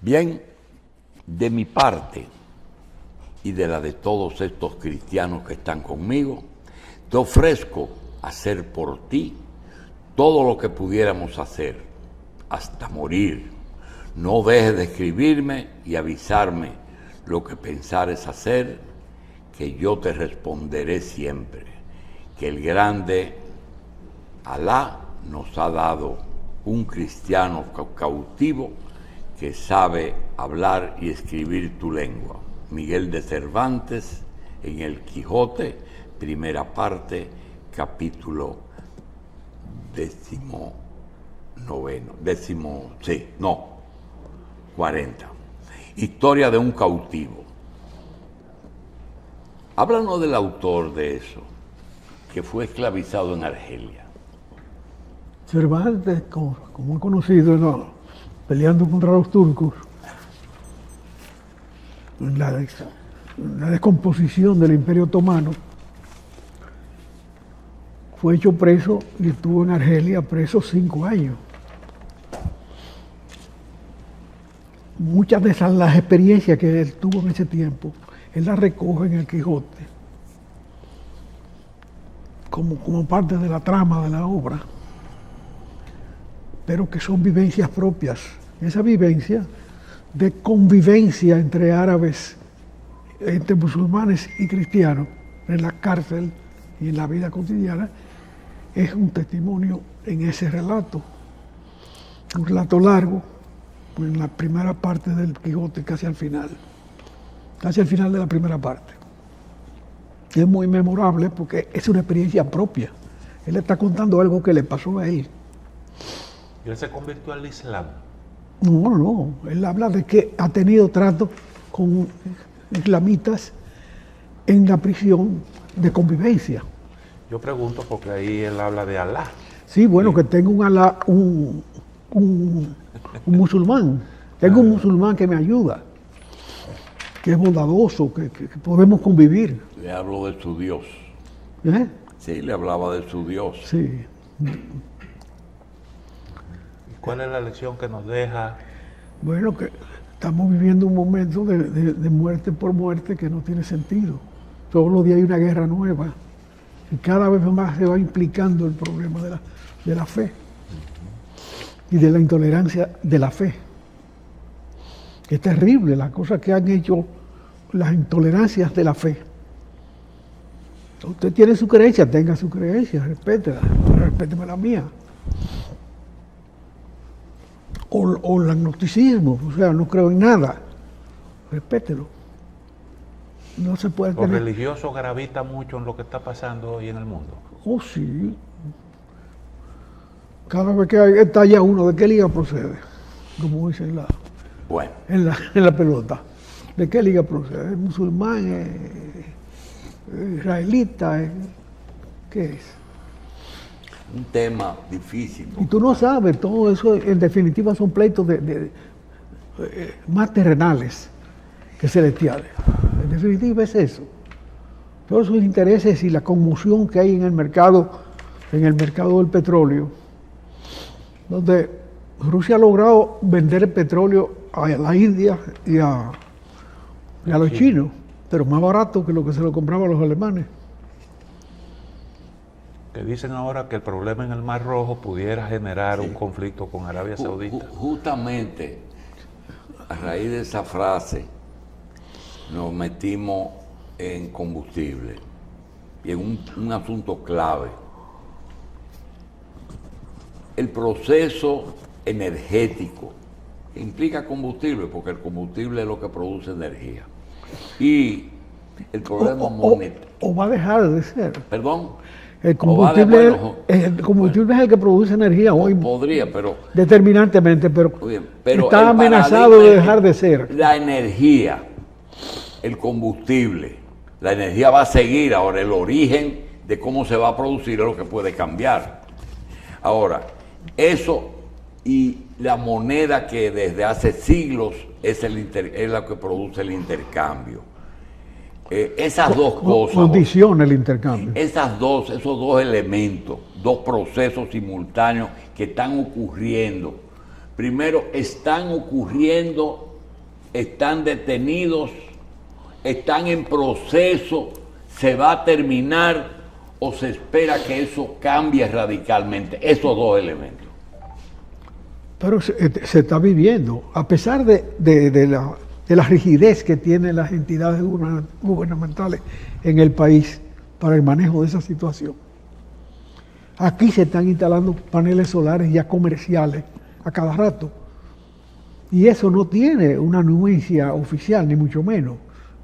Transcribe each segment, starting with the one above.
Bien, de mi parte y de la de todos estos cristianos que están conmigo, te ofrezco hacer por ti todo lo que pudiéramos hacer, hasta morir. No dejes de escribirme y avisarme lo que pensares hacer, que yo te responderé siempre. Que el grande Alá nos ha dado un cristiano cautivo que sabe hablar y escribir tu lengua. Miguel de Cervantes, en El Quijote, primera parte, capítulo 40. Historia de un cautivo. Háblanos del autor de eso, que fue esclavizado en Argelia. Cervantes, como es conocido, ¿no?, peleando contra los turcos, en la descomposición del Imperio Otomano, fue hecho preso y estuvo en Argelia preso 5 años. Muchas de las experiencias que él tuvo en ese tiempo, él las recoge en El Quijote, como parte de la trama de la obra, pero que son vivencias propias. Esa vivencia de convivencia entre árabes, entre musulmanes y cristianos, en la cárcel y en la vida cotidiana, es un testimonio en ese relato. Un relato largo, en la primera parte del Quijote, casi al final de la primera parte. Es muy memorable porque es una experiencia propia. Él está contando algo que le pasó a él. ¿Y él se convirtió al Islam? No, él habla de que ha tenido trato con islamitas en la prisión de convivencia. Yo pregunto porque ahí él habla de Alá. Sí, bueno, sí, que tengo un Alá, un musulmán. Tengo un musulmán que me ayuda, que es bondadoso, que podemos convivir. Le hablo de su Dios. ¿Eh? Sí, le hablaba de su Dios. Sí. ¿Cuál es la lección que nos deja? Bueno, que estamos viviendo un momento de muerte por muerte que no tiene sentido. Todos los días hay una guerra nueva y cada vez más se va implicando el problema de la fe y de la intolerancia de la fe. Es terrible las cosas que han hecho las intolerancias de la fe. Usted tiene su creencia, tenga su creencia, respétela, respéteme la mía. O el agnosticismo, o sea, no creo en nada, respételo. No se puede ¿Los tener... religiosos gravitan mucho en lo que está pasando hoy en el mundo? Oh, sí. Cada vez que estalla uno, ¿de qué liga procede? Como dicen Bueno, en la pelota. ¿De qué liga procede? ¿Es musulmán? ¿Es israelita? ¿Qué es? un tema difícil. Y tú no sabes, todo eso en definitiva son pleitos más terrenales que celestiales. En definitiva es eso. Todos esos intereses y la conmoción que hay en el mercado del petróleo, donde Rusia ha logrado vender el petróleo a la India y a los chinos, pero más barato que lo que se lo compraban los alemanes. Que dicen ahora que el problema en el Mar Rojo pudiera generar un conflicto con Arabia Saudita. Justamente, a raíz de esa frase, nos metimos en combustible y en un asunto clave. El proceso energético implica combustible, porque el combustible es lo que produce energía. Y el problema monetario. O va a dejar de ser. ¿Perdón? El combustible, es el que produce energía hoy. Podría, pero... Determinantemente, pero bien, está amenazado de dejar de ser. La energía, el combustible, la energía va a seguir. Ahora, el origen de cómo se va a producir es lo que puede cambiar. Ahora, eso y la moneda que desde hace siglos es la que produce el intercambio. Esas dos cosas condiciona el intercambio. esos dos elementos, dos procesos simultáneos que están ocurriendo. Primero, están ocurriendo están detenidos, están en proceso, se va a terminar o se espera que eso cambie radicalmente, esos dos elementos. Pero se está viviendo, a pesar de la rigidez que tienen las entidades gubernamentales en el país para el manejo de esa situación. Aquí se están instalando paneles solares ya comerciales a cada rato. Y eso no tiene una anuencia oficial, ni mucho menos.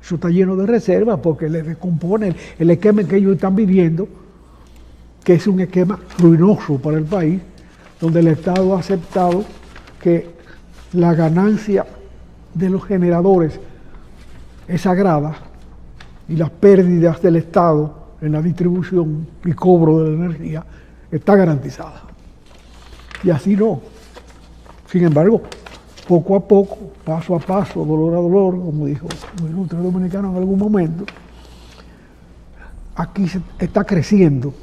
Eso está lleno de reservas porque le descompone el esquema en que ellos están viviendo, que es un esquema ruinoso para el país, donde el Estado ha aceptado que la ganancia de los generadores es sagrada y las pérdidas del Estado en la distribución y cobro de la energía está garantizada. Y así no. Sin embargo, poco a poco, paso a paso, dolor a dolor, como dijo un ilustre dominicano en algún momento, aquí se está creciendo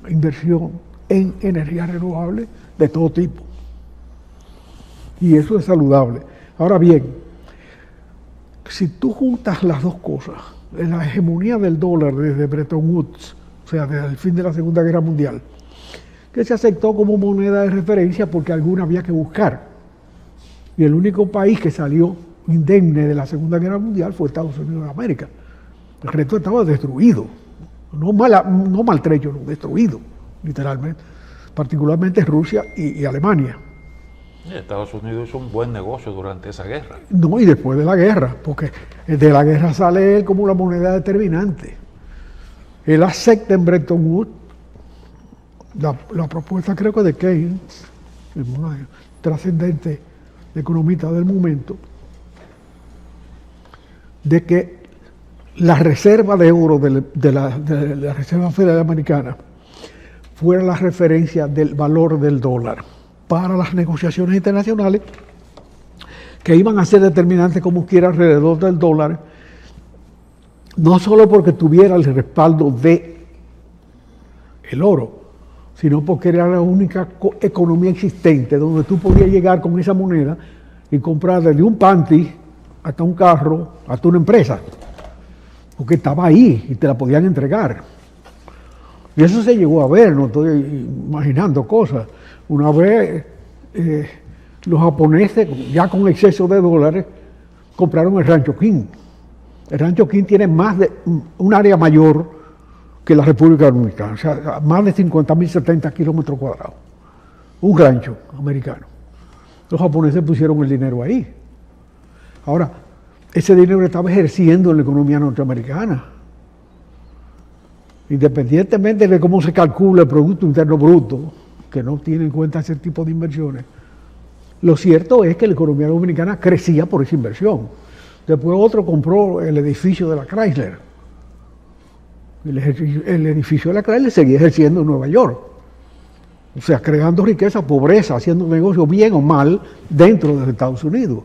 la inversión en energías renovables de todo tipo. Y eso es saludable. Ahora bien, si tú juntas las dos cosas, la hegemonía del dólar desde Bretton Woods, o sea, desde el fin de la Segunda Guerra Mundial, que se aceptó como moneda de referencia porque alguna había que buscar. Y el único país que salió indemne de la Segunda Guerra Mundial fue Estados Unidos de América. El resto estaba destruido, no maltrecho, no, destruido, literalmente, particularmente Rusia y Alemania. Estados Unidos hizo un buen negocio durante esa guerra. No, y después de la guerra, porque de la guerra sale él como la moneda determinante. Él acepta en Bretton Woods la propuesta, creo que de Keynes, una trascendente economista del momento, de que la reserva de oro de la Reserva Federal Americana fuera la referencia del valor del dólar para las negociaciones internacionales que iban a ser determinantes como quiera alrededor del dólar, no solo porque tuviera el respaldo de el oro, sino porque era la única economía existente donde tú podías llegar con esa moneda y comprar desde un panty hasta un carro, hasta una empresa, porque estaba ahí y te la podían entregar. Y eso se llegó a ver, no estoy imaginando cosas. Una vez los japoneses, ya con exceso de dólares, compraron el Rancho King. El Rancho King tiene un área mayor que la República Dominicana, o sea, más de 50.070 kilómetros cuadrados. Un rancho americano. Los japoneses pusieron el dinero ahí. Ahora, ese dinero estaba ejerciendo en la economía norteamericana. Independientemente de cómo se calcula el Producto Interno Bruto, que no tiene en cuenta ese tipo de inversiones, lo cierto es que la economía dominicana crecía por esa inversión. Después otro compró el edificio de la Chrysler. El edificio de la Chrysler seguía ejerciendo en Nueva York. O sea, creando riqueza, pobreza, haciendo negocio bien o mal dentro de Estados Unidos.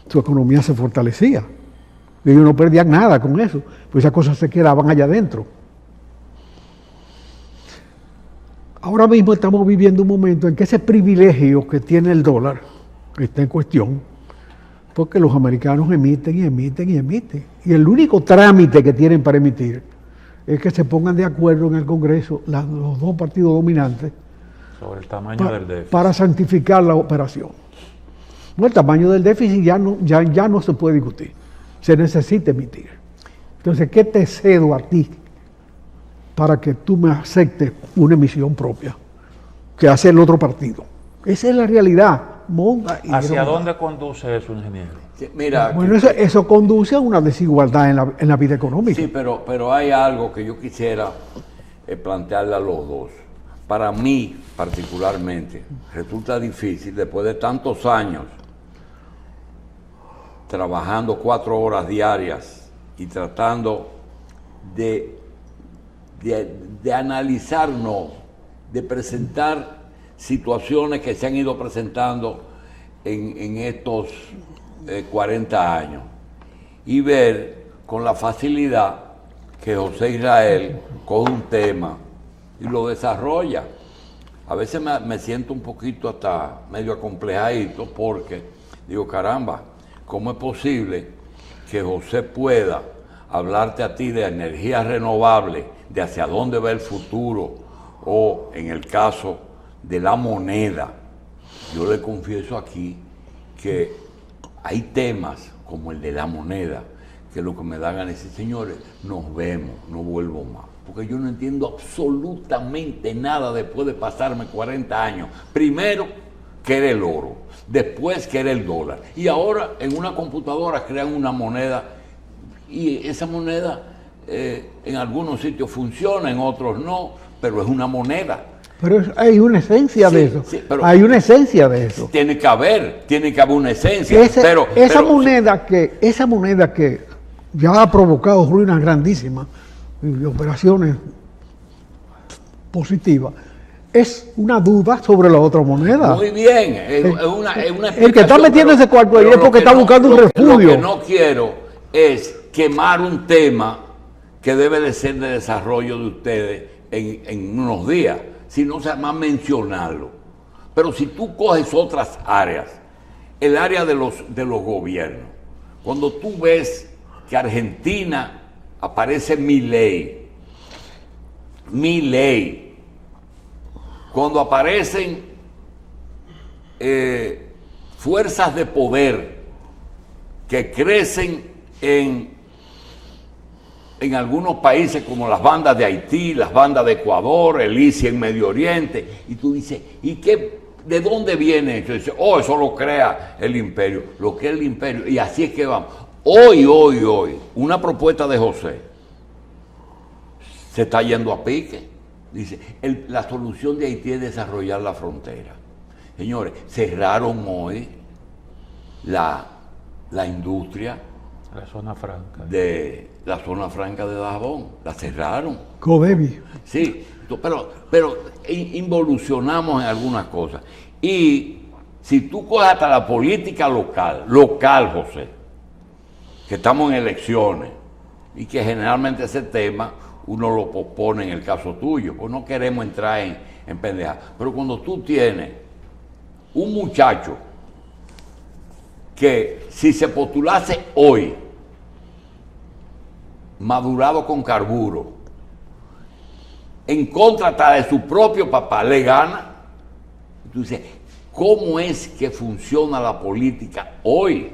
Su economía se fortalecía. Y ellos no perdían nada con eso, pues esas cosas se quedaban allá adentro. Ahora mismo estamos viviendo un momento en que ese privilegio que tiene el dólar está en cuestión, porque los americanos emiten y emiten y emiten. Y el único trámite que tienen para emitir es que se pongan de acuerdo en el Congreso los dos partidos dominantes sobre el tamaño del déficit para santificar la operación. No, el tamaño del déficit ya no se puede discutir, se necesita emitir. Entonces, ¿qué te cedo a ti para que tú me aceptes una emisión propia que hace el otro partido? Esa es la realidad. ¿Hacia dónde conduce eso, ingeniero? Sí, mira, bueno, eso conduce a una desigualdad en la vida económica. Sí, pero hay algo que yo quisiera plantearle a los dos. Para mí, particularmente, resulta difícil, después de tantos años, trabajando 4 horas diarias y tratando de analizarnos, de presentar situaciones que se han ido presentando en estos 40 años y ver con la facilidad que José Israel coge un tema y lo desarrolla. A veces me siento un poquito hasta medio acomplejadito porque digo, caramba, ¿cómo es posible que José pueda hablarte a ti de energía renovable, de hacia dónde va el futuro, o en el caso de la moneda? Yo le confieso aquí que hay temas como el de la moneda, que lo que me da ganas es decir, señores, nos vemos, no vuelvo más. Porque yo no entiendo absolutamente nada después de pasarme 40 años. Primero, que era el oro, después que era el dólar. Y ahora en una computadora crean una moneda, y esa moneda en algunos sitios funciona, en otros no, pero es una moneda. Pero hay una esencia de eso. Sí, pero hay una esencia de eso. Tiene que haber una esencia. Esa moneda que ya ha provocado ruinas grandísimas y operaciones positivas, es una duda sobre la otra moneda. Muy bien, es una el que está metiendo ese cuarto ahí es porque está buscando un refugio. Lo que no quiero es quemar un tema que debe de ser de desarrollo de ustedes en unos días, sino más mencionarlo. Pero si tú coges otras áreas, el área de los gobiernos, cuando tú ves que Argentina aparece Milei, cuando aparecen fuerzas de poder que crecen en algunos países como las bandas de Haití, las bandas de Ecuador, el ISI en Medio Oriente, y tú dices, ¿de dónde viene eso? Dice, eso lo crea el imperio, lo que es el imperio, y así es que vamos. Hoy, una propuesta de José se está yendo a pique. Dice, la solución de Haití es desarrollar la frontera. Señores, cerraron hoy la industria. La zona franca. De la zona franca de Dajabón. La cerraron. Codevi. Sí, pero involucionamos en algunas cosas. Y si tú coges hasta la política local, José, que estamos en elecciones, y que generalmente ese tema uno lo pospone en el caso tuyo, pues no queremos entrar en pendejadas. Pero cuando tú tienes un muchacho que si se postulase hoy, madurado con carburo, en contra hasta de su propio papá, le gana. Entonces, ¿cómo es que funciona la política hoy?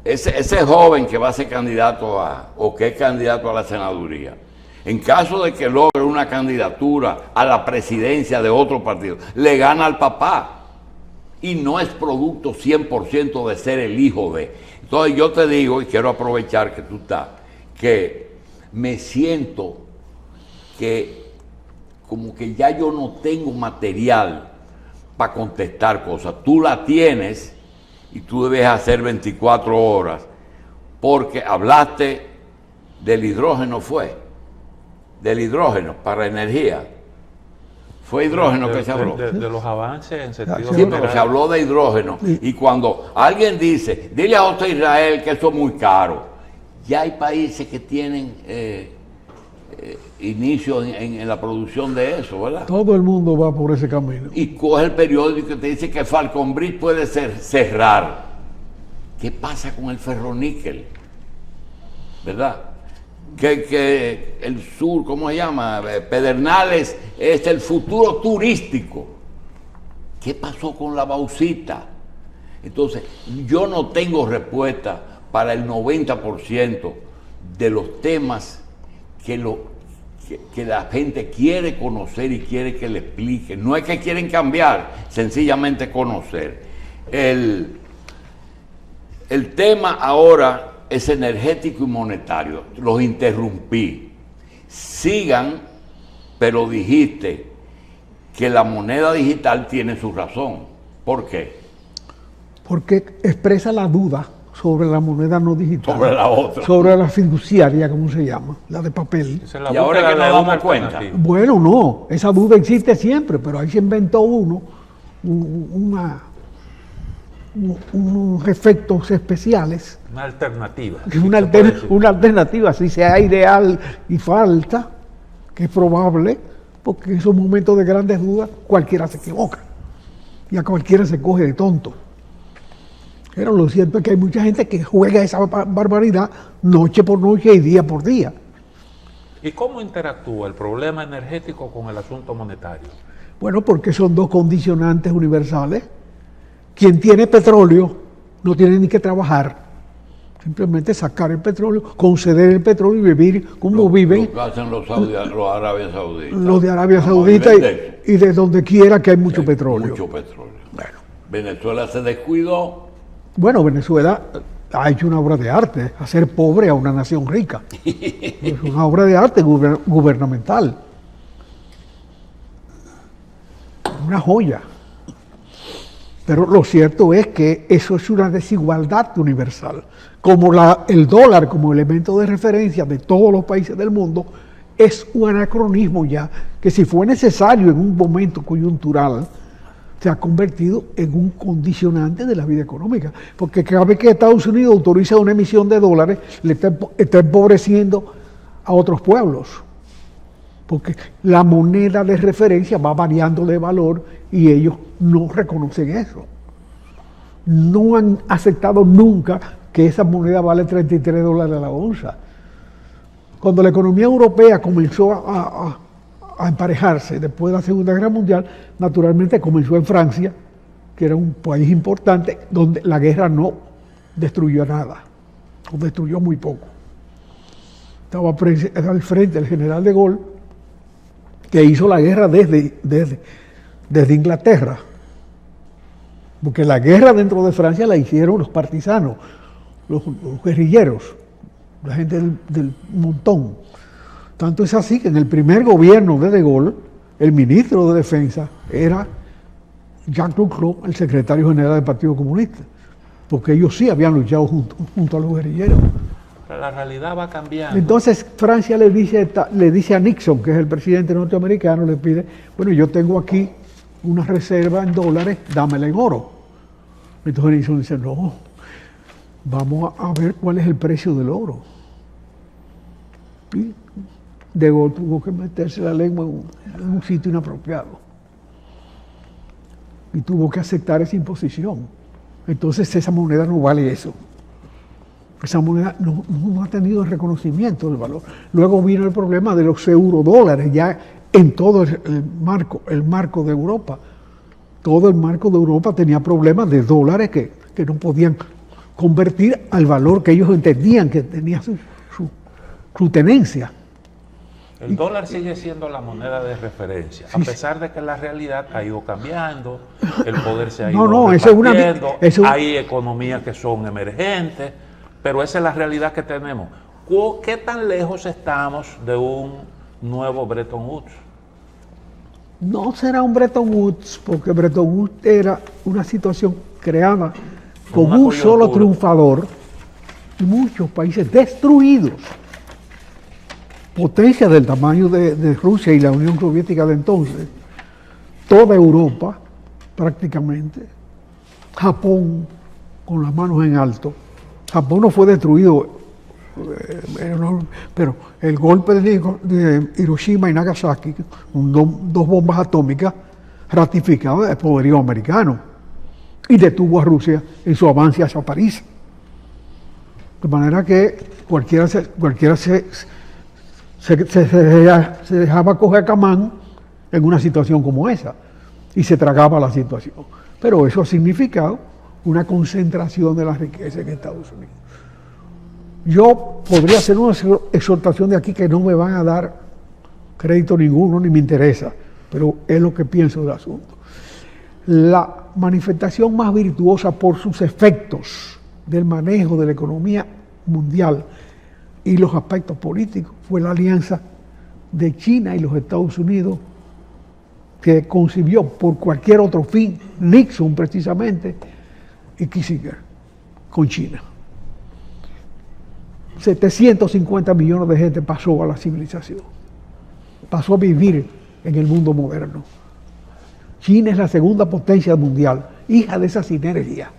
Ese joven que va a ser candidato o que es candidato a la senaduría, en caso de que logre una candidatura a la presidencia de otro partido, le gana al papá. Y no es producto 100% de ser el hijo de. Entonces yo te digo, y quiero aprovechar que tú estás, que me siento que como que ya yo no tengo material para contestar cosas. Tú la tienes y tú debes hacer 24 horas, porque hablaste del hidrógeno, del hidrógeno para energía. Fue hidrógeno que se habló. De los avances en sentido Sí, pero se habló de hidrógeno. Y cuando alguien dice, dile a José Israel que eso es muy caro, ya hay países que tienen inicio en la producción de eso, ¿verdad? Todo el mundo va por ese camino. Y coge el periódico y te dice que Falconbridge puede cerrar. ¿Qué pasa con el ferroníquel? ¿Verdad? Que el sur, ¿cómo se llama? Pedernales es el futuro turístico. ¿Qué pasó con la bauxita? Entonces, yo no tengo respuesta para el 90% de los temas que la gente quiere conocer y quiere que le explique. No es que quieren cambiar, sencillamente conocer. El tema ahora es energético y monetario. Los interrumpí. Sigan, pero dijiste que la moneda digital tiene su razón. ¿Por qué? Porque expresa la duda sobre la moneda no digital. Sobre la otra. Sobre la fiduciaria, ¿cómo se llama? La de papel. Y ahora que nos damos cuenta. Bueno, no. Esa duda existe siempre, pero ahí se inventó unos efectos especiales. Una alternativa. Una alternativa, si sea ideal y falta, que es probable, porque en esos momentos de grandes dudas cualquiera se equivoca y a cualquiera se coge de tonto. Pero lo cierto es que hay mucha gente que juega esa barbaridad noche por noche y día por día. ¿Y cómo interactúa el problema energético con el asunto monetario? Bueno, porque son dos condicionantes universales. Quien tiene petróleo no tiene ni que trabajar. Simplemente sacar el petróleo, conceder el petróleo y vivir como viven Lo que hacen los Arabia Saudita. los de Arabia Saudita y de donde quiera que hay mucho petróleo. Mucho petróleo. Bueno, Venezuela se descuidó. Bueno, Venezuela ha hecho una obra de arte, hacer pobre a una nación rica. Es una obra de arte gubernamental. Una joya. Pero lo cierto es que eso es una desigualdad universal. Como el dólar como elemento de referencia de todos los países del mundo es un anacronismo ya, que si fue necesario en un momento coyuntural, se ha convertido en un condicionante de la vida económica. Porque cada vez que Estados Unidos autoriza una emisión de dólares, le está empobreciendo a otros pueblos. Porque la moneda de referencia va variando de valor y ellos no reconocen eso. No han aceptado nunca que esa moneda vale $33 a la onza. Cuando la economía europea comenzó a emparejarse después de la Segunda Guerra Mundial, naturalmente comenzó en Francia, que era un país importante, donde la guerra no destruyó nada, o destruyó muy poco. Estaba al frente el general de Gaulle, que hizo la guerra desde Inglaterra, porque la guerra dentro de Francia la hicieron los partisanos, los guerrilleros, la gente del montón. Tanto es así que en el primer gobierno de Gaulle, el ministro de Defensa era Jacques Duclos, el secretario general del Partido Comunista, porque ellos sí habían luchado junto a los guerrilleros. Pero la realidad va cambiando. Entonces Francia le dice a Nixon, que es el presidente norteamericano, le pide, bueno, yo tengo aquí una reserva en dólares, dámela en oro. Entonces Nixon dice, no, vamos a ver cuál es el precio del oro. Y De Gaulle tuvo que meterse la lengua en un sitio inapropiado. Y tuvo que aceptar esa imposición. Entonces esa moneda no vale eso. Esa moneda no ha tenido el reconocimiento del valor. Luego vino el problema de los eurodólares, ya en todo el marco de Europa. Todo el marco de Europa tenía problemas de dólares que no podían convertir al valor que ellos entendían que tenía su tenencia. El dólar sigue siendo la moneda de referencia, a pesar de que la realidad ha ido cambiando, el poder se ha ido repartiendo, hay economías que son emergentes, pero esa es la realidad que tenemos. ¿Qué tan lejos estamos de un nuevo Bretton Woods? No será un Bretton Woods, porque Bretton Woods era una situación creada con un solo triunfador y muchos países destruidos. Potencias del tamaño de Rusia y la Unión Soviética de entonces, toda Europa prácticamente, Japón con las manos en alto. Japón no fue destruido, pero el golpe de Hiroshima y Nagasaki, dos bombas atómicas, ratificaba el poderío americano y detuvo a Rusia en su avance hacia París. De manera que cualquiera se dejaba coger camán en una situación como esa y se tragaba la situación. Pero eso ha significado una concentración de la riqueza en Estados Unidos. Yo podría hacer una exhortación de aquí que no me van a dar crédito ninguno ni me interesa, pero es lo que pienso del asunto. La manifestación más virtuosa por sus efectos del manejo de la economía mundial y los aspectos políticos fue la alianza de China y los Estados Unidos, que concibió por cualquier otro fin Nixon precisamente y Kissinger con China. 750 millones de gente pasó a la civilización, pasó a vivir en el mundo moderno. China es la segunda potencia mundial, hija de esa sinergia.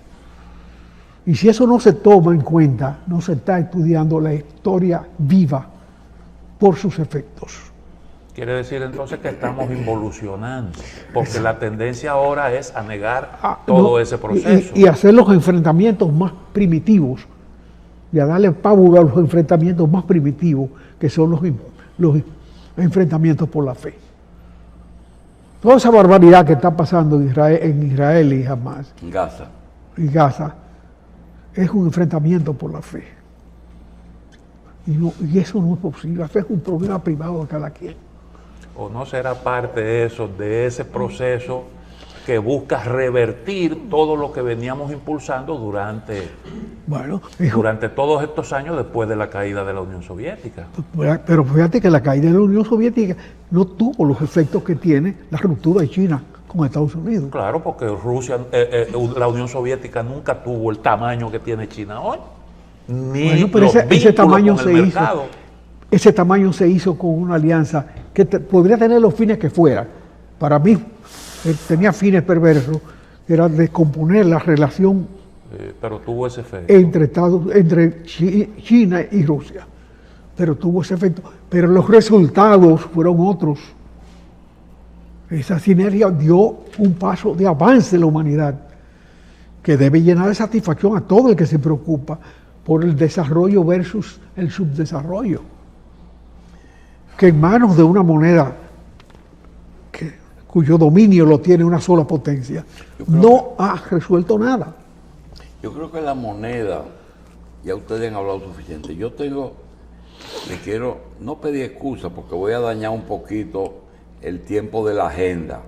Y si eso no se toma en cuenta, no se está estudiando la historia viva por sus efectos. Quiere decir entonces que estamos involucionando, porque la tendencia ahora es a negar todo ese proceso. Y hacer los enfrentamientos más primitivos, y a darle pavor a los enfrentamientos más primitivos, que son los enfrentamientos por la fe. Toda esa barbaridad que está pasando en Israel y Hamas, en Gaza, es un enfrentamiento por la fe. Y eso no es posible, eso es un problema privado de cada quien. ¿O no será parte de eso, de ese proceso que busca revertir todo lo que veníamos impulsando durante todos estos años después de la caída de la Unión Soviética? Pero fíjate que la caída de la Unión Soviética no tuvo los efectos que tiene la ruptura de China con Estados Unidos. Claro, porque la Unión Soviética nunca tuvo el tamaño que tiene China hoy. Ni pero ese tamaño con el mercado. Ese tamaño se hizo con una alianza que podría tener los fines que fuera. Para mí tenía fines perversos, era descomponer la relación pero tuvo ese efecto entre China y Rusia. Pero tuvo ese efecto. Pero los resultados fueron otros. Esa sinergia dio un paso de avance en la humanidad que debe llenar de satisfacción a todo el que se preocupa por el desarrollo versus el subdesarrollo. Que en manos de una moneda cuyo dominio lo tiene una sola potencia, no ha resuelto nada. Yo creo que la moneda, ya ustedes han hablado suficiente, le quiero no pedir excusa porque voy a dañar un poquito el tiempo de la agenda,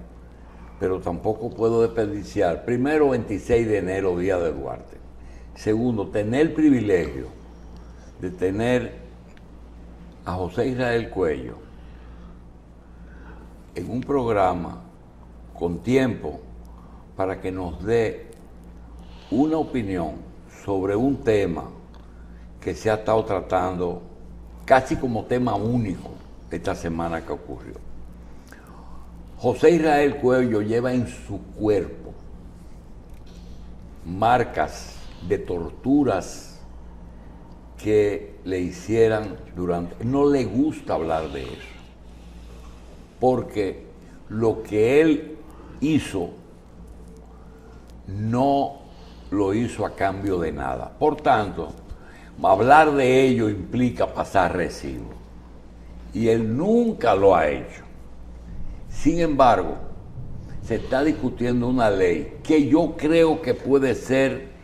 pero tampoco puedo desperdiciar, primero 26 de enero, Día de Duarte, segundo, tener el privilegio de tener a José Israel Cuello en un programa con tiempo para que nos dé una opinión sobre un tema que se ha estado tratando casi como tema único esta semana que ocurrió. José Israel Cuello lleva en su cuerpo marcas de torturas que le hicieran no le gusta hablar de eso, porque lo que él hizo no lo hizo a cambio de nada. Por tanto, hablar de ello implica pasar recibo, y él nunca lo ha hecho. Sin embargo, se está discutiendo una ley que yo creo que puede ser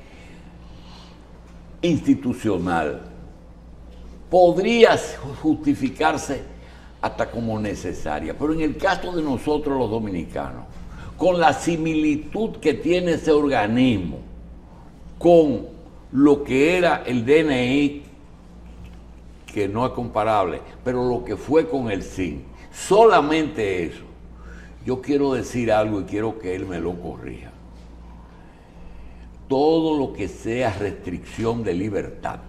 institucional. Podría justificarse hasta como necesaria, pero en el caso de nosotros los dominicanos, con la similitud que tiene ese organismo con lo que era el DNI, que no es comparable, pero lo que fue con el SIN, solamente eso, yo quiero decir algo y quiero que él me lo corrija. Todo lo que sea restricción de libertad,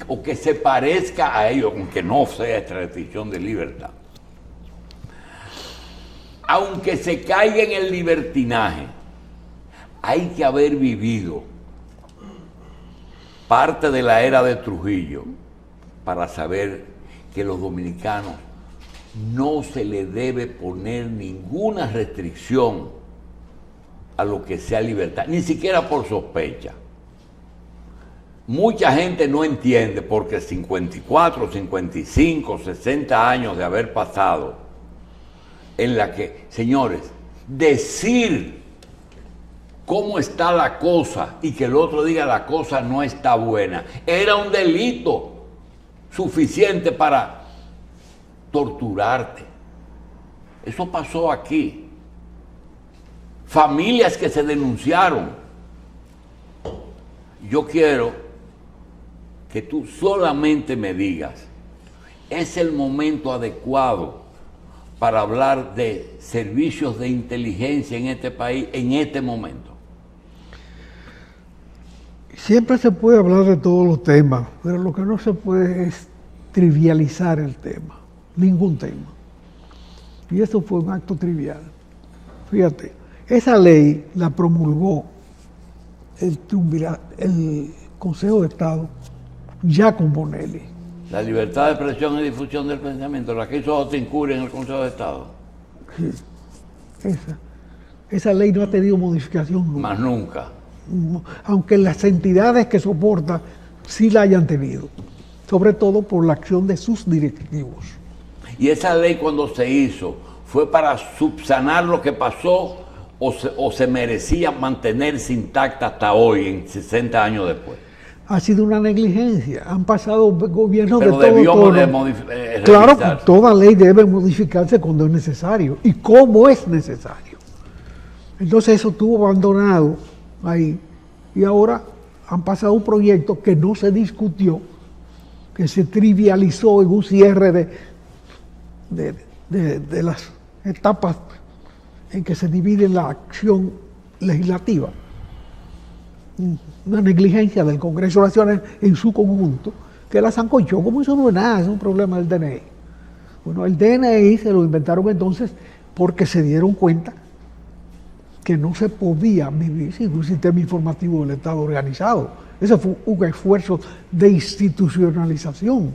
o que se parezca a ello, aunque no sea restricción de libertad, aunque se caiga en el libertinaje, hay que haber vivido parte de la era de Trujillo para saber que los dominicanos no se le debe poner ninguna restricción a lo que sea libertad, ni siquiera por sospecha. Mucha gente no entiende porque 54, 55, 60 años de haber pasado en la que, señores, decir cómo está la cosa y que el otro diga la cosa no está buena, era un delito suficiente para torturarte. Eso pasó aquí. Familias que se denunciaron. Yo quiero que tú solamente me digas, ¿es el momento adecuado para hablar de servicios de inteligencia en este país en este momento? Siempre se puede hablar de todos los temas, pero lo que no se puede es trivializar el tema, ningún tema. Y eso fue un acto trivial. Fíjate, esa ley la promulgó el Consejo de Estado ya con Bonelli. La libertad de expresión y difusión del pensamiento, la que hizo Austin Currie en el Consejo de Estado. Sí. Esa ley no ha tenido modificación nunca. Más nunca. Aunque las entidades que soportan sí la hayan tenido, sobre todo por la acción de sus directivos. ¿Y esa ley cuando se hizo fue para subsanar lo que pasó o se merecía mantenerse intacta hasta hoy, en 60 años después? Ha sido una negligencia. Han pasado gobiernos pero de todo tono. Claro, toda ley debe modificarse cuando es necesario y cómo es necesario. Entonces eso estuvo abandonado ahí y ahora han pasado un proyecto que no se discutió, que se trivializó en un cierre de las etapas en que se divide la acción legislativa. Una negligencia del Congreso Nacional en su conjunto, que la zancochó, como eso no es nada, es un problema del DNI. Bueno, el DNI se lo inventaron entonces porque se dieron cuenta que no se podía vivir sin un sistema informativo del Estado organizado. Ese fue un esfuerzo de institucionalización.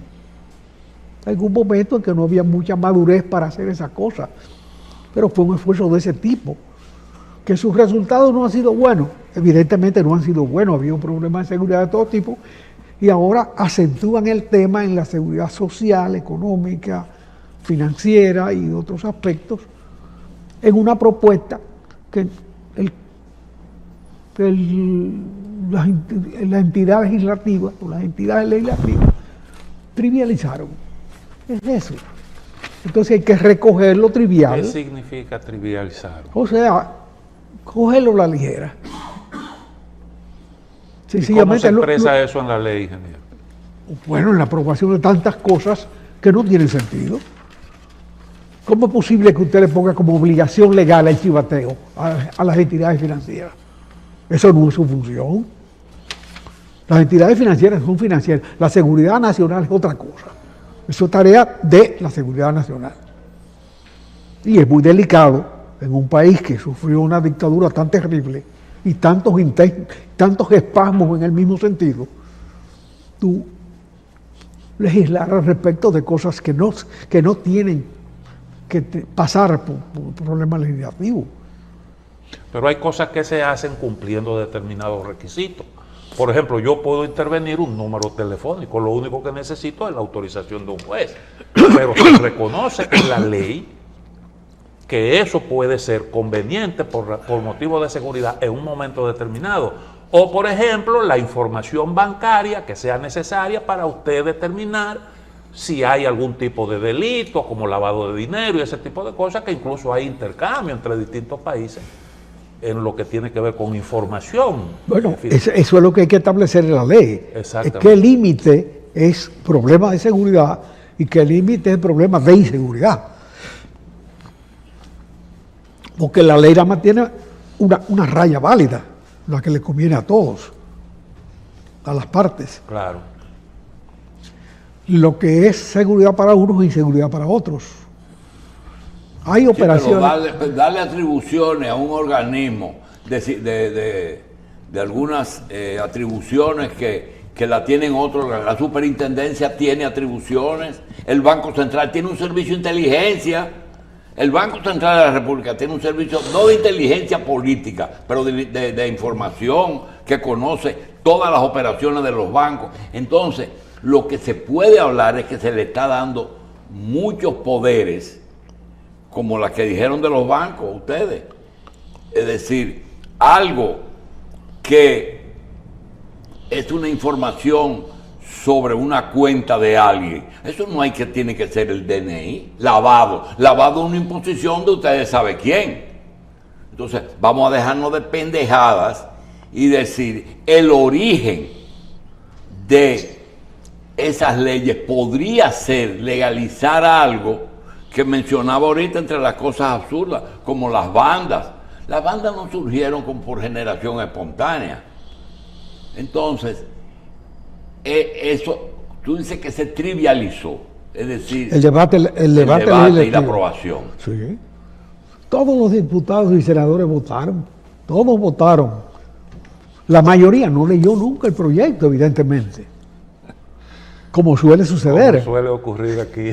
Hay un momento en que no había mucha madurez para hacer esas cosas, pero fue un esfuerzo de ese tipo. Que sus resultados no han sido buenos, evidentemente no han sido buenos, había un problema de seguridad de todo tipo, y ahora acentúan el tema en la seguridad social, económica, financiera y otros aspectos, en una propuesta que las entidades legislativas o las entidades legislativas trivializaron. Es eso. Entonces hay que recoger lo trivial. ¿Qué significa trivializar? O sea, cogerlo a la ligera. ¿Y cómo se expresa eso en la ley, ingeniero? Bueno, en la aprobación de tantas cosas que no tienen sentido. ¿Cómo es posible que usted le ponga como obligación legal el chivateo a las entidades financieras? Eso no es su función. Las entidades financieras son financieras. La seguridad nacional es otra cosa. Eso es tarea de la seguridad nacional. Y es muy delicado en un país que sufrió una dictadura tan terrible y tantos espasmos en el mismo sentido, tú legislar al respecto de cosas que no tienen que pasar por problemas legislativos. Pero hay cosas que se hacen cumpliendo determinados requisitos. Por ejemplo, yo puedo intervenir un número telefónico, lo único que necesito es la autorización de un juez. Pero se reconoce en la ley que eso puede ser conveniente por motivo de seguridad en un momento determinado. O, por ejemplo, la información bancaria que sea necesaria para usted determinar si hay algún tipo de delito, como lavado de dinero y ese tipo de cosas, que incluso hay intercambio entre distintos países en lo que tiene que ver con información. Bueno, eso es lo que hay que establecer en la ley. Exactamente. ¿Qué límite es problema de seguridad y qué límite es problema de inseguridad? Porque la ley nada más tiene una raya válida, la que le conviene a todos, a las partes. Claro. Lo que es seguridad para unos e inseguridad para otros. Hay operaciones. Pero darle atribuciones a un organismo de algunas atribuciones que la tienen otros. La superintendencia tiene atribuciones, el Banco Central tiene un servicio de inteligencia. El Banco Central de la República tiene un servicio no de inteligencia política, pero de información que conoce todas las operaciones de los bancos. Entonces, lo que se puede hablar es que se le está dando muchos poderes, como las que dijeron de los bancos ustedes. Es decir, algo que es una información sobre una cuenta de alguien. Eso no hay que tiene que ser el DNI. Lavado es una imposición de ustedes saben quién. Entonces, vamos a dejarnos de pendejadas y decir, el origen de esas leyes podría ser legalizar algo que mencionaba ahorita entre las cosas absurdas, como las bandas. Las bandas no surgieron por generación espontánea. Entonces, eso, tú dices que se trivializó, es decir, el debate y la aprobación. Sí. Todos los diputados y senadores votaron, todos votaron. La mayoría no leyó nunca el proyecto, evidentemente. Como suele suceder. Como suele ocurrir aquí.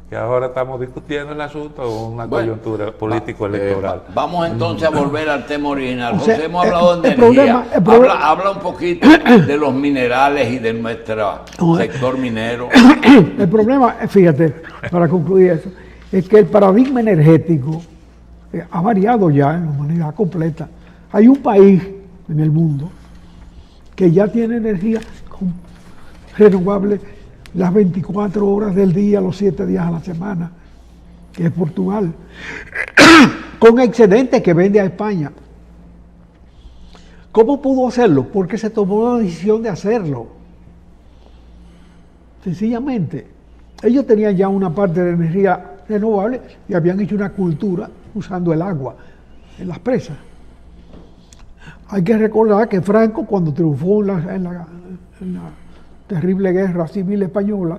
Que ahora estamos discutiendo el asunto de una coyuntura político-electoral. Vamos entonces a volver al tema original. O sea, José, hemos hablado de energía. Habla un poquito de los minerales y de nuestro sector minero. El problema, fíjate, para concluir eso, es que el paradigma energético ha variado ya en la humanidad completa. Hay un país en el mundo que ya tiene energía renovable las 24 horas del día, los 7 días a la semana, que es Portugal, con excedentes que vende a España. ¿Cómo pudo hacerlo? Porque se tomó la decisión de hacerlo. Sencillamente, ellos tenían ya una parte de energía renovable y habían hecho una cultura usando el agua en las presas. Hay que recordar que Franco, cuando triunfó en la terrible guerra civil española,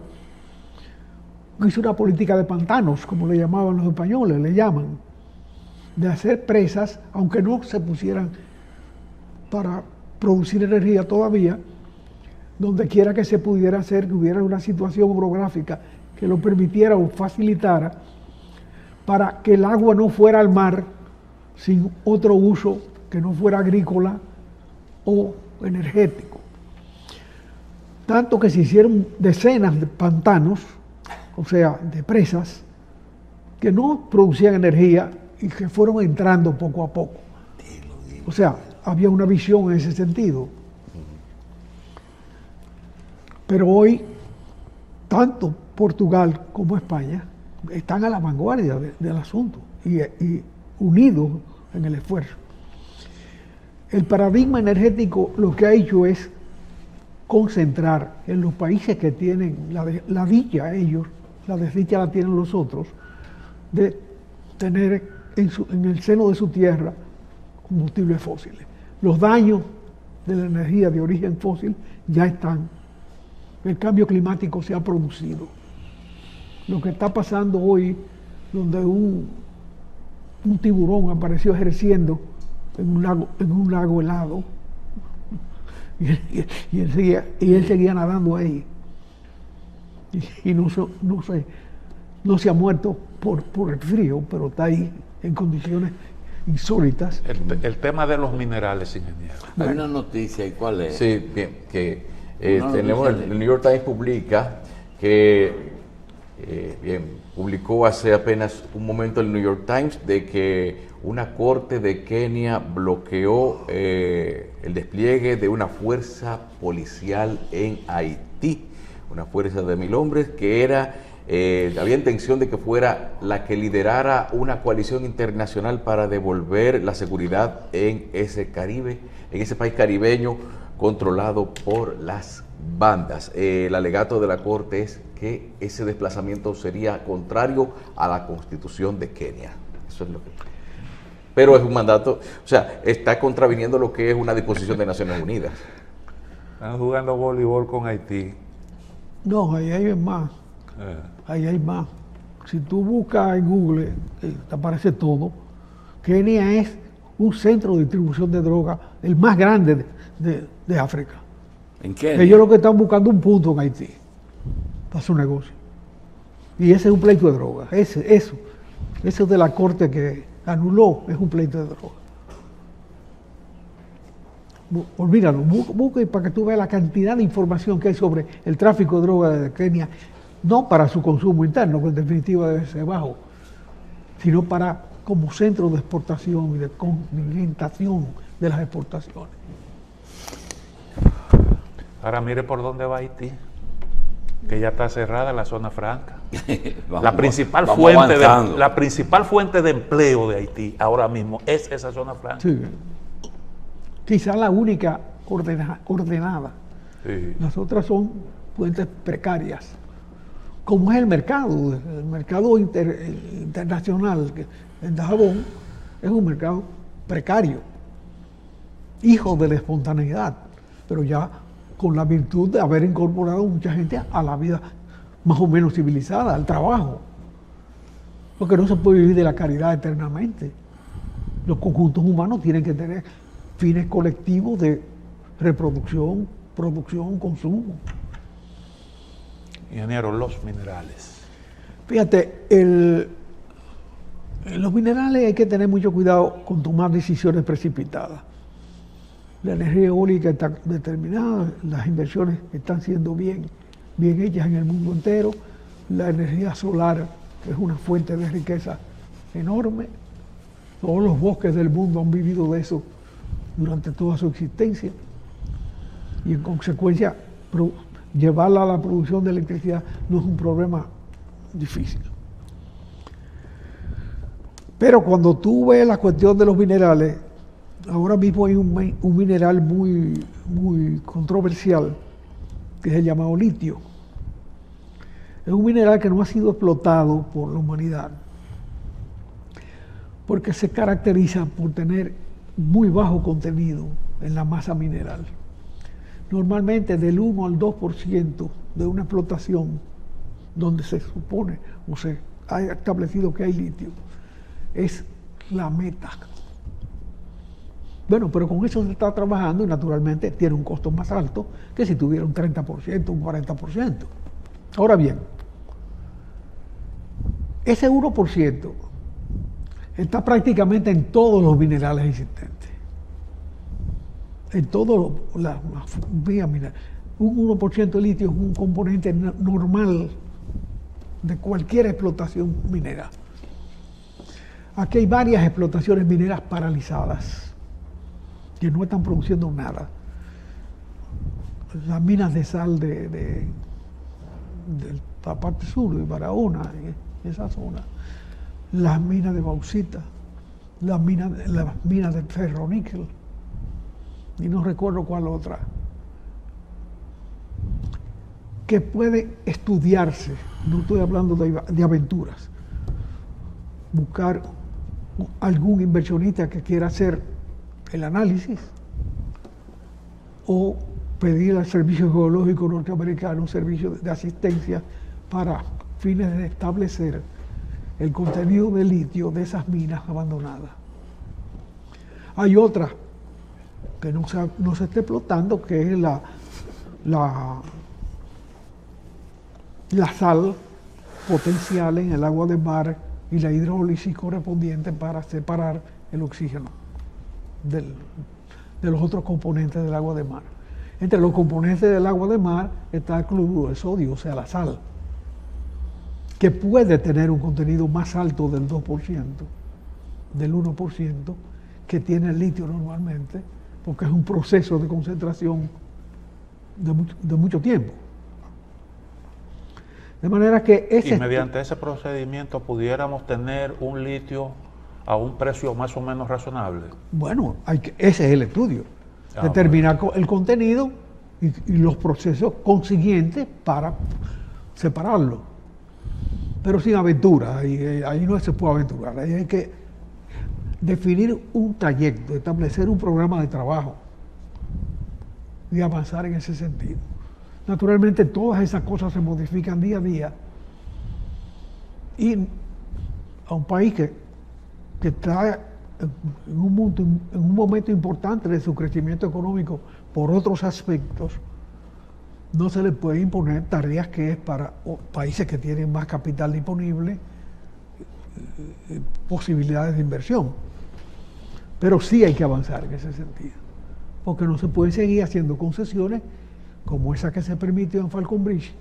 hizo una política de pantanos, como le llamaban los españoles, le llaman, de hacer presas, aunque no se pusieran para producir energía todavía, donde quiera que se pudiera hacer, que hubiera una situación orográfica que lo permitiera o facilitara, para que el agua no fuera al mar sin otro uso que no fuera agrícola o energético. Tanto que se hicieron decenas de pantanos, o sea, de presas, que no producían energía y que fueron entrando poco a poco. O sea, había una visión en ese sentido. Pero hoy, tanto Portugal como España están a la vanguardia del asunto y unidos en el esfuerzo. El paradigma energético lo que ha hecho es concentrar en los países que tienen la dicha, ellos, la desdicha la tienen los otros, de tener en el seno de su tierra combustibles fósiles. Los daños de la energía de origen fósil ya están. El cambio climático se ha producido. Lo que está pasando hoy, donde un tiburón apareció ejerciendo en un lago helado, y él seguía nadando ahí. Y no se ha muerto por el frío, pero está ahí en condiciones insólitas. El tema de los minerales, ingeniero. Hay una noticia, ¿y cuál es? Sí, bien, que tenemos el New York Times publica que, publicó hace apenas un momento el New York Times de que una corte de Kenia bloqueó el despliegue de una fuerza policial en Haití, una fuerza de 1.000 hombres que había intención de que fuera la que liderara una coalición internacional para devolver la seguridad en ese país caribeño controlado por las bandas. El alegato de la Corte es que ese desplazamiento sería contrario a la Constitución de Kenia. Eso es lo que... Pero es un mandato, o sea, está contraviniendo lo que es una disposición de Naciones Unidas. Están jugando voleibol con Haití. No, ahí hay más. Ahí hay más. Si tú buscas en Google, te aparece todo. Kenia es un centro de distribución de droga, el más grande de África. ¿En Kenia? Ellos lo que están buscando un punto en Haití para su negocio. Y ese es un pleito de droga. Eso de la corte que anuló es un pleito de droga. Olvídalo, busca para que tú veas la cantidad de información que hay sobre el tráfico de droga de Kenia, no para su consumo interno, que en definitiva debe ser bajo, sino como centro de exportación y de contingentación de las exportaciones. Ahora mire por dónde va Haití, que ya está cerrada la zona franca. La principal fuente de empleo de Haití ahora mismo es esa zona franca. Sí. Quizás la única ordenada. Sí. Las otras son fuentes precarias. Como es el mercado internacional en Dajabón, es un mercado precario, hijo de la espontaneidad, pero ya con la virtud de haber incorporado mucha gente a la vida más o menos civilizada, al trabajo. Porque no se puede vivir de la caridad eternamente. Los conjuntos humanos tienen que tener fines colectivos de reproducción producción, consumo. Ingeniero, los minerales. Fíjate, los minerales hay que tener mucho cuidado con tomar decisiones precipitadas. La energía eólica está determinada, las inversiones están siendo bien hechas en el mundo entero. La energía solar es una fuente de riqueza enorme. Todos los bosques del mundo han vivido de eso durante toda su existencia. Y en consecuencia, llevarla a la producción de electricidad no es un problema difícil. Pero cuando tú ves la cuestión de los minerales, ahora mismo hay un mineral muy controversial, que es el llamado litio. Es un mineral que no ha sido explotado por la humanidad, porque se caracteriza por tener muy bajo contenido en la masa mineral. Normalmente del 1 al 2% de una explotación donde se supone o se ha establecido que hay litio, es la meta. Bueno, pero con eso se está trabajando y naturalmente tiene un costo más alto que si tuviera un 30%, un 40%. Ahora bien, ese 1% está prácticamente en todos los minerales existentes. En todas las vías minerales. Un 1% de litio es un componente normal de cualquier explotación minera. Aquí hay varias explotaciones mineras paralizadas que no están produciendo nada. Las minas de sal de la parte sur, de Barahona, esa zona. Las minas de bauxita, las minas de ferroníquel, y no recuerdo cuál otra, que puede estudiarse, no estoy hablando de aventuras, buscar algún inversionista que quiera hacer el análisis o pedir al Servicio Geológico Norteamericano un servicio de asistencia para fines de establecer el contenido de litio de esas minas abandonadas. Hay otra que no se está explotando, que es la sal potencial en el agua de mar y la hidrólisis correspondiente para separar el oxígeno de los otros componentes del agua de mar. Entre los componentes del agua de mar está el cloruro de sodio, o sea, la sal, que puede tener un contenido más alto del 2%, del 1%, que tiene el litio normalmente, porque es un proceso de concentración de mucho tiempo. De manera que y mediante ese procedimiento pudiéramos tener un litio a un precio más o menos razonable. Bueno, ese es el estudio. Determinar el contenido y los procesos consiguientes para separarlo. Pero sin aventura, ahí no se puede aventurar. Ahí hay que definir un trayecto, establecer un programa de trabajo y avanzar en ese sentido. Naturalmente todas esas cosas se modifican día a día y a un país que está en un momento importante de su crecimiento económico por otros aspectos, no se le puede imponer tareas que es para países que tienen más capital disponible, posibilidades de inversión. Pero sí hay que avanzar en ese sentido, porque no se puede seguir haciendo concesiones como esa que se permitió en Falcon Bridge,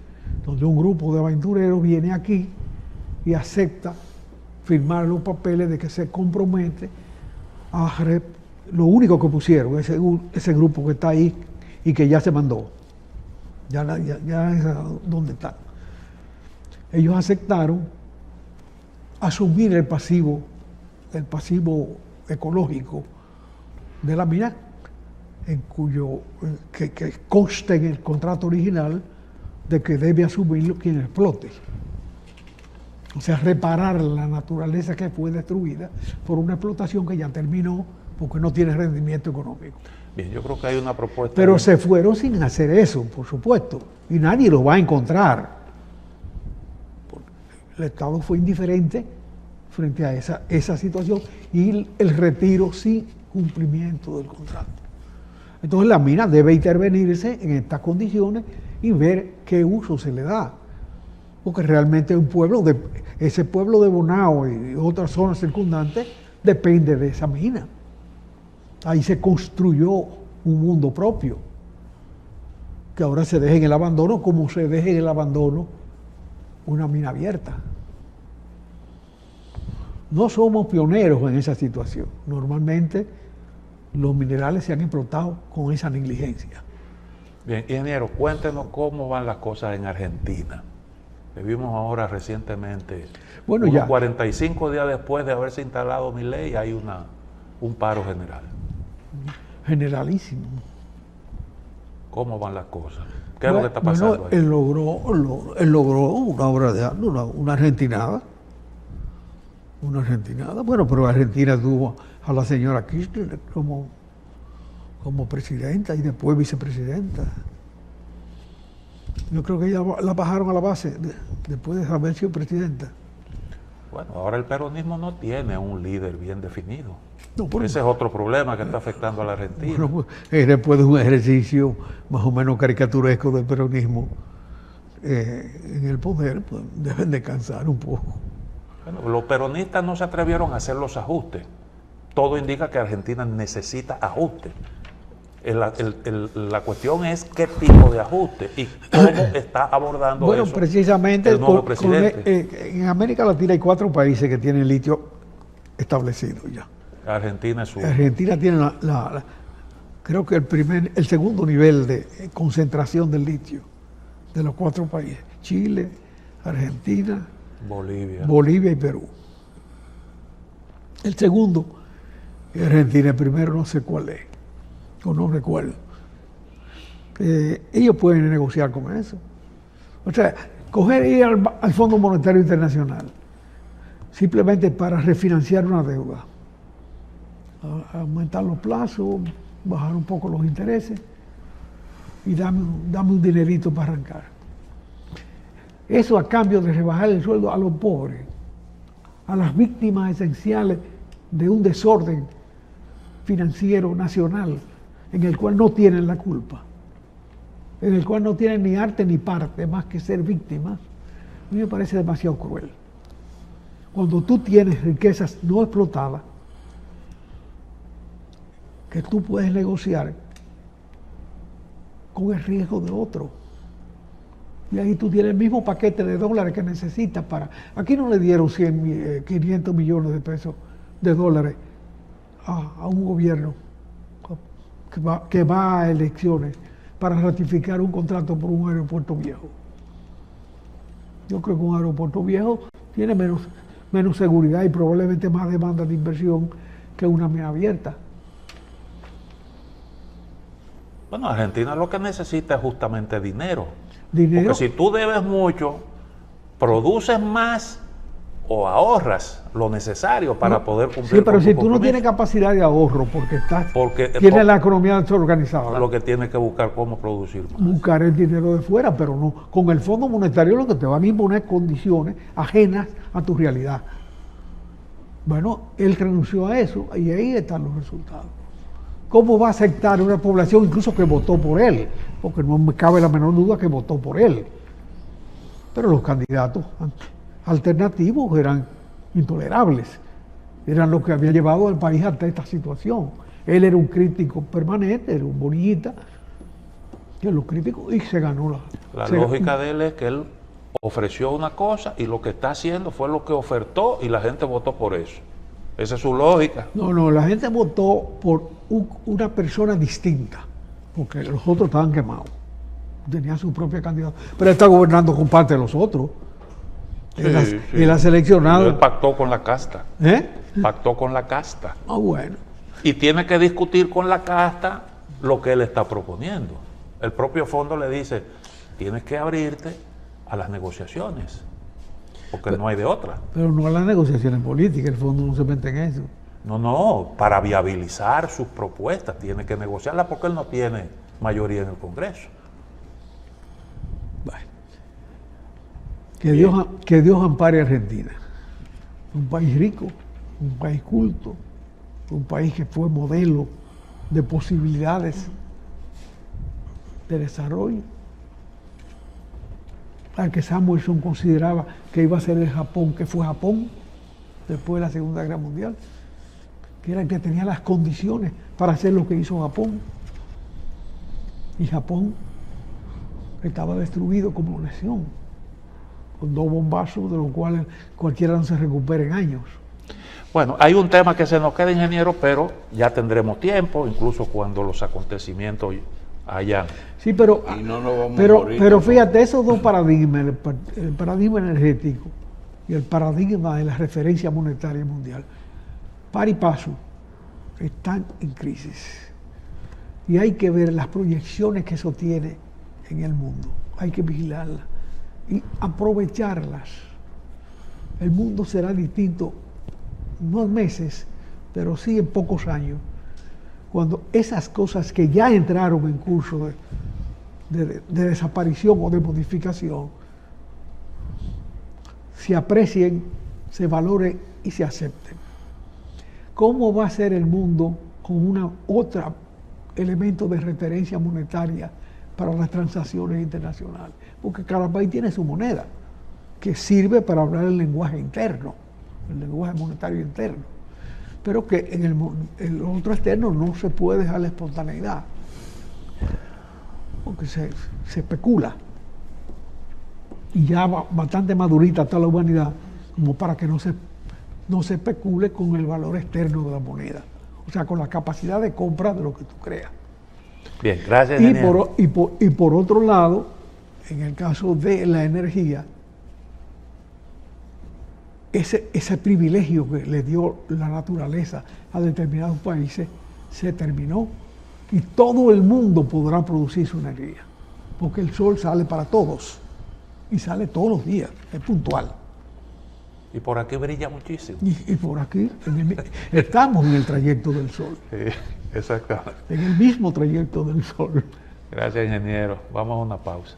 donde un grupo de aventureros viene aquí y acepta firmar los papeles de que se compromete a lo único que pusieron, ese grupo que está ahí y que ya se mandó, ya es donde está. Ellos aceptaron asumir el pasivo ecológico de la mina, en cuyo que consta en el contrato original de que debe asumirlo quien explote. O sea, reparar la naturaleza que fue destruida por una explotación que ya terminó porque no tiene rendimiento económico. Bien, yo creo que hay una propuesta. Pero se fueron sin hacer eso, por supuesto, y nadie lo va a encontrar. El Estado fue indiferente frente a esa situación y el retiro sin cumplimiento del contrato. Entonces la mina debe intervenirse en estas condiciones y ver qué uso se le da. Porque realmente ese pueblo de Bonao y otras zonas circundantes depende de esa mina. Ahí se construyó un mundo propio, que ahora se deja en el abandono como se deja en el abandono una mina abierta. No somos pioneros en esa situación. Normalmente los minerales se han explotado con esa negligencia. Bien, ingeniero, cuéntenos cómo van las cosas en Argentina. Vivimos ahora recientemente, bueno, unos ya 45 días después de haberse instalado Milei, hay un paro general. Generalísimo. ¿Cómo van las cosas? ¿Qué es lo que está pasando ahí? Él logró una obra de arte, una argentinada. Una argentinada. Bueno, pero Argentina tuvo a la señora Kirchner como presidenta y después vicepresidenta. Yo creo que ella la bajaron a la base después de haber sido presidenta. Bueno, ahora el peronismo no tiene un líder bien definido. No, ese es otro problema que está afectando a la Argentina. Bueno, pues, después de un ejercicio más o menos caricaturesco del peronismo en el poder, pues deben descansar un poco. Bueno, los peronistas no se atrevieron a hacer los ajustes. Todo indica que Argentina necesita ajustes. La cuestión es qué tipo de ajuste y cómo está abordando bueno, eso precisamente el nuevo presidente. En América Latina hay 4 países que tienen litio establecido ya. Argentina es uno. Argentina tiene creo que el segundo nivel de concentración del litio de los 4 países. Chile, Argentina, Bolivia y Perú. El segundo es Argentina, el primero no sé cuál es, o no recuerdo. Ellos pueden negociar con eso. O sea, ir al Fondo Monetario Internacional simplemente para refinanciar una deuda, aumentar los plazos, bajar un poco los intereses y dame un dinerito para arrancar. Eso a cambio de rebajar el sueldo a los pobres, a las víctimas esenciales de un desorden financiero nacional en el cual no tienen la culpa, en el cual no tienen ni arte ni parte más que ser víctimas. A mí me parece demasiado cruel. Cuando tú tienes riquezas no explotadas, que tú puedes negociar con el riesgo de otro. Y ahí tú tienes el mismo paquete de dólares que necesitas para... Aquí no le dieron 500 millones de pesos de dólares a un gobierno que va a elecciones para ratificar un contrato por un aeropuerto viejo. Yo creo que un aeropuerto viejo tiene menos seguridad y probablemente más demanda de inversión que una mina abierta. Bueno, Argentina lo que necesita es justamente dinero. Dinero. Porque si tú debes mucho, produces más o ahorras lo necesario para poder cumplir. Sí, pero si tú no tienes capacidad de ahorro porque tienes la economía desorganizada. Lo que tienes que buscar cómo producir más. Buscar el dinero de fuera, pero no. Con el Fondo Monetario lo que te van a imponer condiciones ajenas a tu realidad. Bueno, él renunció a eso y ahí están los resultados. ¿Cómo va a aceptar una población incluso que votó por él? Porque no me cabe la menor duda que votó por él. Pero los candidatos alternativos eran intolerables. Eran los que habían llevado al país hasta esta situación. Él era un crítico permanente, era un bonillita, que los críticos, y se ganó la lógica de él es que él ofreció una cosa y lo que está haciendo fue lo que ofertó y la gente votó por eso. Esa es su lógica. No, la gente votó por una persona distinta, porque los otros estaban quemados. Tenía su propia candidatura. Pero él está gobernando con parte de los otros. Él ha seleccionado. Él pactó con la casta. Pactó con la casta. Ah, bueno. Y tiene que discutir con la casta lo que él está proponiendo. El propio fondo le dice, tienes que abrirte a las negociaciones. Porque no hay de otra. Pero no a las negociaciones políticas, el fondo no se mete en eso. No, para viabilizar sus propuestas tiene que negociarlas porque él no tiene mayoría en el Congreso. Bueno. Que Dios ampare a Argentina. Un país rico, un país culto, un país que fue modelo de posibilidades de desarrollo, al que Samuelson consideraba que iba a ser el Japón, que fue Japón después de la Segunda Guerra Mundial, que era el que tenía las condiciones para hacer lo que hizo Japón. Y Japón estaba destruido como nación, con 2 bombazos, de los cuales cualquiera no se recupera en años. Bueno, hay un tema que se nos queda, ingeniero, pero ya tendremos tiempo, incluso cuando los acontecimientos hayan... Sí, pero, y no nos vamos a pero, morir, pero ¿no? fíjate, esos dos paradigmas, el paradigma energético y el paradigma de la referencia monetaria mundial, par y paso, están en crisis. Y hay que ver las proyecciones que eso tiene en el mundo. Hay que vigilarlas y aprovecharlas. El mundo será distinto, no en meses, pero sí en pocos años, cuando esas cosas que ya entraron en curso de desaparición o de modificación se aprecien, se valoren y se acepten. ¿Cómo va a ser el mundo con una otra elemento de referencia monetaria para las transacciones internacionales? Porque cada país tiene su moneda, que sirve para hablar el lenguaje interno, el lenguaje monetario interno, pero que en el otro externo no se puede dejar la espontaneidad, porque se especula. Y ya bastante madurita está la humanidad como para que no se especule con el valor externo de la moneda, o sea, con la capacidad de compra de lo que tú creas. Bien, gracias. Y por otro lado, en el caso de la energía, ese privilegio que le dio la naturaleza a determinados países se terminó y todo el mundo podrá producir su energía, porque el sol sale para todos y sale todos los días, es puntual. Y por aquí brilla muchísimo. Y por aquí estamos en el trayecto del sol. Sí, exactamente. En el mismo trayecto del sol. Gracias, ingeniero. Vamos a una pausa.